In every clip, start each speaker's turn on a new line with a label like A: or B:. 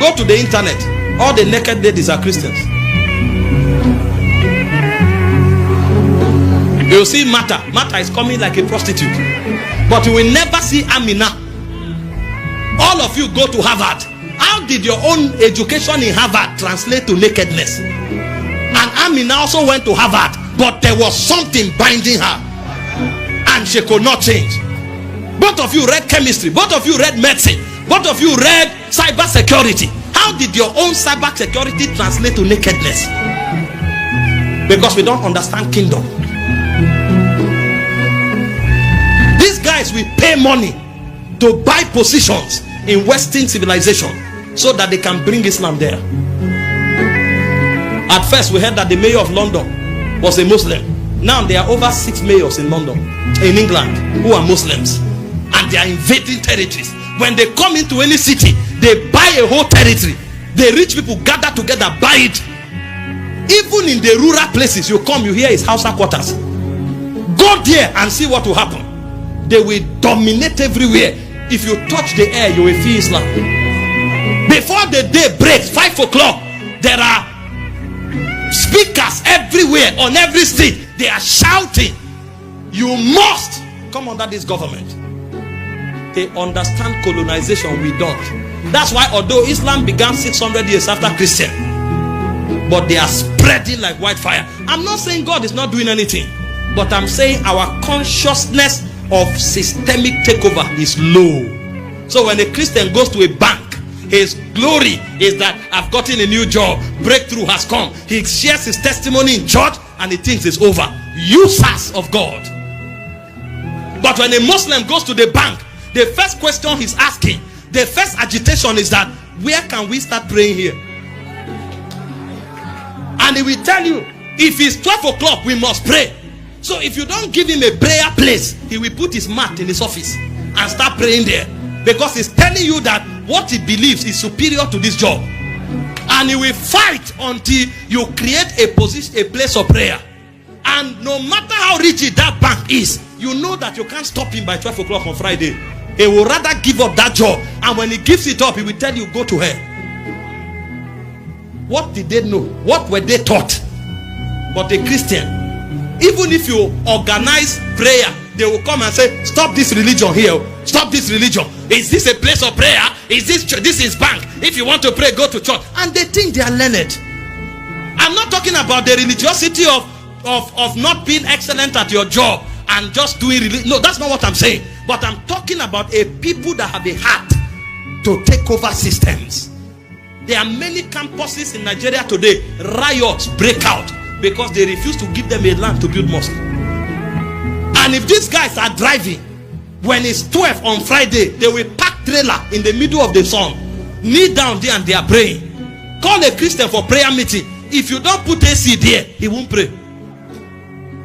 A: go to the internet, all the naked ladies are Christians. You'll see Martha. Martha is coming like a prostitute. But you will never see Amina. All of you go to Harvard. How did your own education in Harvard translate to nakedness? And Amina also went to Harvard, but there was something binding her, and she could not change. Both of you read chemistry. Both of you read medicine. Both of you read cyber security. How did your own cyber security translate to nakedness? Because we don't understand kingdom. These guys will pay money to buy positions in Western civilization so that they can bring Islam there. At first we heard that the mayor of London was a Muslim. Now there are over 6 mayors in London, in England, who are Muslims, and they are invading territories. When they come into any city, they buy a whole territory. The rich people gather together, buy it. Even in the rural places, you come, you hear his house quarters. Go there and see what will happen. They will dominate everywhere. If you touch the air, you will feel Islam. Before the day breaks, 5 o'clock, there are speakers everywhere on every street. They are shouting, you must come under this government. They understand colonization, we don't. That's why although Islam began 600 years after Christian, but they are spreading like wildfire. I'm not saying God is not doing anything, but I'm saying our consciousness of systemic takeover is low. So when a Christian goes to a bank, his glory is that I've gotten a new job, breakthrough has come. He shares his testimony in church and he thinks it's over. Users of God. But when a Muslim goes to the bank, the first question he's asking, the first agitation is that, where can we start praying here? And he will tell you, if it's 12 o'clock, we must pray. So if you don't give him a prayer place, he will put his mat in his office and start praying there. Because he's telling you that what he believes is superior to this job. And he will fight until you create a position, a place of prayer. And no matter how rigid that bank is, you know that you can't stop him by 12 o'clock on Friday. He will rather give up that job. And when he gives it up, he will tell you, go to hell. What did they know? What were they taught? But a Christian, even if you organize prayer, they will come and say, stop this religion here. Stop this religion. Is this a place of prayer? Is this church? This is bank. If you want to pray, go to church. And they think they are learned. I'm not talking about the religiosity of not being excellent at your job and just doing religion. No, that's not what I'm saying. But I'm talking about a people that have a heart to take over systems. There are many campuses in Nigeria today. Riots break out because they refuse to give them a land to build mosque. And if these guys are driving, when it's 12 on Friday, they will park trailer in the middle of the sun, kneel down there and they are praying. Call a Christian for prayer meeting. If you don't put AC there, he won't pray.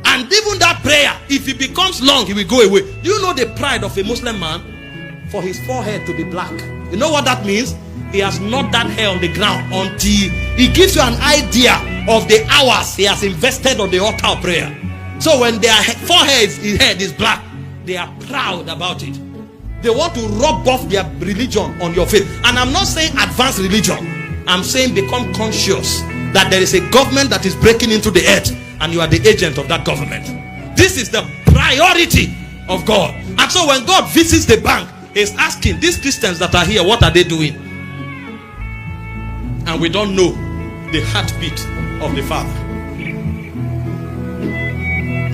A: And even that prayer, if it becomes long, he will go away. Do you know the pride of a Muslim man? For his forehead to be black. You know what that means? He has not that hair on the ground until he gives you an idea of the hours he has invested on the altar of prayer. So when their forehead, his head is black, they are proud about it. They want to rub off their religion on your face. And I'm not saying advanced religion. I'm saying become conscious that there is a government that is breaking into the earth and you are the agent of that government. This is the priority of God. And so when God visits the bank, he's asking these Christians that are here, what are they doing? And we don't know the heartbeat of the Father.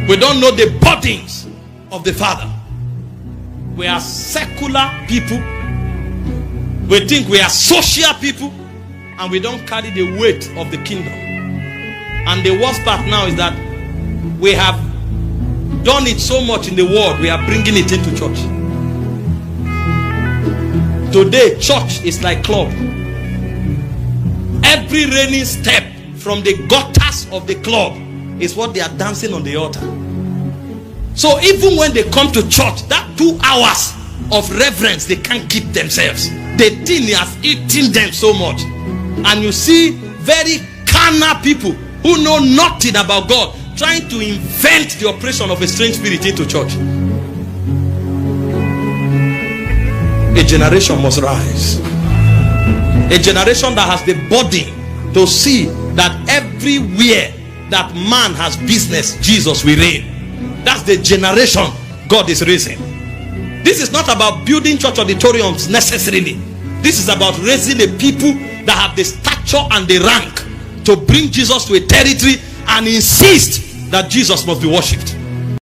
A: We don't know the burdens of the Father. We are secular people. We think we are social people, and we don't carry the weight of the kingdom. And the worst part now is that we have done it so much in the world, we are bringing it into church. Today, church is like club. Every raining step from the gutters of the club is what they are dancing on the altar. So even when they come to church, that 2 hours of reverence, they can't keep themselves. The thing has eaten them so much. And you see very carnal people who know nothing about God trying to invent the operation of a strange spirit into church. A generation must rise. A generation that has the body to see that everywhere that man has business, Jesus will reign. That's the generation God is raising. This is not about building church auditoriums necessarily. This is about raising a people that have the stature and the rank to bring Jesus to a territory and insist that Jesus must be worshipped.